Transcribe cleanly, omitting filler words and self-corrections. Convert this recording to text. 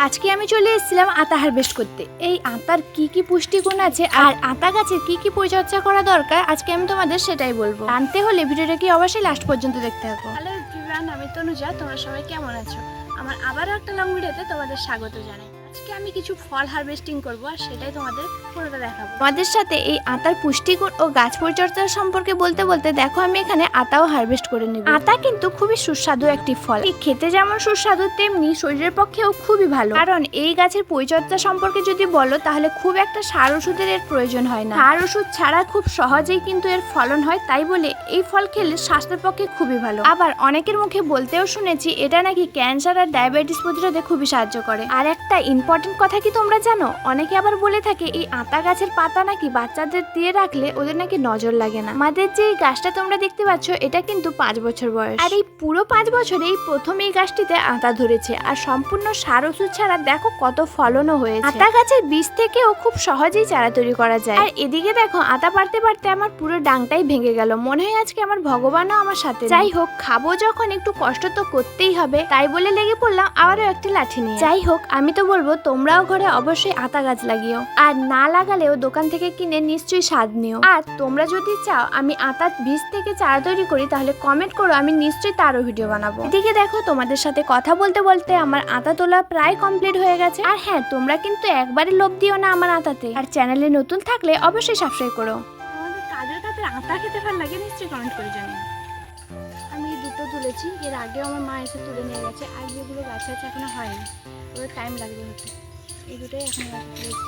আজকে আমি চলে এসেছিলাম আতা হারভেস্ট করতে। এই আতার কি কি পুষ্টিগুণ আছে আর আতা গাছের কি কি পরিচর্যা করা দরকার আজকে আমি তোমাদের সেটাই বলবো। জানতে হলে ভিডিওটাকে অবশ্যই লাস্ট পর্যন্ত দেখতে থাকো। হ্যালো এভরিওয়ান, আমি তনুজা। তোমরা সবাই কেমন আছো? আমার আবারও একটা লং ভিডিওতে তোমাদের স্বাগত জানাই। আজকে আমি কিছু ফল হারভেস্টিং করব আর সেটাই তোমাদের পুরোটা দেখাবো। তোমাদের সাথে এই আতার পুষ্টিগুণ ও গাছ পরিচর্যা সম্পর্কে বলতে বলতে দেখো আমি এখানে আতাও হারভেস্ট করে নেব। আতা কিন্তু খুবই সুস্বাদু একটি ফল। খেতে যেমন সুস্বাদু তেমনি শরীরের পক্ষেও খুবই ভালো, কারণ এই গাছের পরিচর্যা সম্পর্কে যদি বলো তাহলে খুব একটা সার ওষুধের এর প্রয়োজন হয় না। সার ওষুধ ছাড়া খুব সহজেই কিন্তু এর ফলন হয়, তাই বলে এই ফল খেলে স্বাস্থ্যের পক্ষে খুবই ভালো। আবার অনেকের মুখে বলতেও শুনেছি এটা নাকি ক্যান্সার আর ডায়াবেটিস প্রতিরোধে খুবই সাহায্য করে। আর একটা ইম্পর্টেন্ট কথা কি তোমরা জানো, অনেকে আবার বলে থাকে এই আতা গাছের পাতা নাকি বাচ্চাদের দিয়ে রাখলে ওদের নাকি নজর লাগে না। আমাদের যে এই গাছটা তোমরা দেখতে পাচ্ছ এটা কিন্তু 5 বছর বয়স, আর এই পুরো 5 বছরে এই প্রথম এই গাছটিতে আতা ধরেছে আর সম্পূর্ণ সার ওষুধ ছাড়া দেখো কত ফলনও হয়েছে। আতা গাছের বীজ থেকেও খুব সহজেই চারা তৈরি করা যায়। আর এদিকে দেখো আতা পারতে পারতে আমার পুরো ডাংটাই ভেঙে গেল। মনে হয় আজকে আমার ভগবানও আমার সাথে। যাই হোক, খাবো যখন একটু কষ্ট তো করতেই হবে, তাই বলে লেগে পড়লাম আবারও একটি লাঠি নিয়ে। যাই হোক, আমি তো বলবো তোমরাও ঘরে অবশ্যই আতা গাছ লাগিও, আর না লাগালেও দোকান থেকে কিনে নিশ্চয়ই স্বাদ নিও। আর তোমরা যদি চাও আমি আতার বীজ থেকে চারা তৈরি করি তাহলে কমেন্ট করো, আমি নিশ্চয়ই তারও ভিডিও বানাবো। এদিকে দেখো তোমাদের সাথে কথা বলতে বলতে আমার আতা তোলা প্রায় কমপ্লিট হয়ে গেছে। আর হ্যাঁ, তোমরা কিন্তু একবারে লোভ দিও না আমার আতাতে। আর চ্যানেলে নতুন থাকলে অবশ্যই সাবস্ক্রাইব করো। আমাদের কাজের কাছে আতা খেতে ভালো লাগে, নিশ্চয়ই কমেন্ট করে জানিও। আমি দুটো তুলেছি, এর আগেও আমার মা এসে তুলে নিয়ে গেছে। আর যেগুলো গাছে আছে এখনো হয়নি, ওর টাইম লাগবে হচ্ছে। এই দুটোই এখন গাছে তুলেছি।